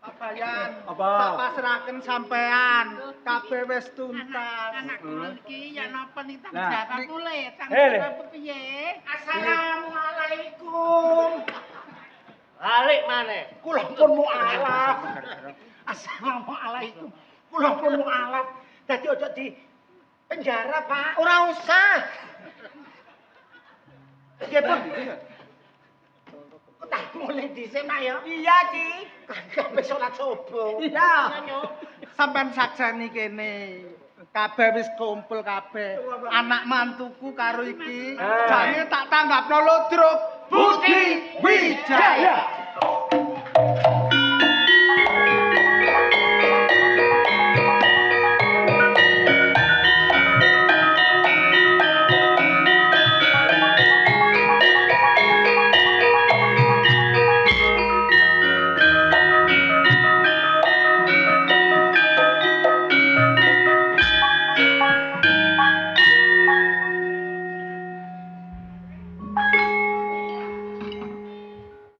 Pak Bayan, tak pasrahaken sampean. Kabeh wis tuntas. Anakku iki ya napa ning tanggung jawabku le, tanggung Hele. jawabku piye? Assalamualaikum. Balik maneh. Kula pun mualaf. Assalamualaikum. Kula pun mualaf. Dadi ojo di penjara, Pak. Ora usah. Nggih, Pun. Kok tak mulai dhisik, Mak ya? Iya, Ci. Kagak besok salat subuh. Iya. Sampean sakseni kene. Kabeh wis kumpul kabeh. Anak mantuku karo iki jane tak tanggapno Lodrok Budi Wijaya.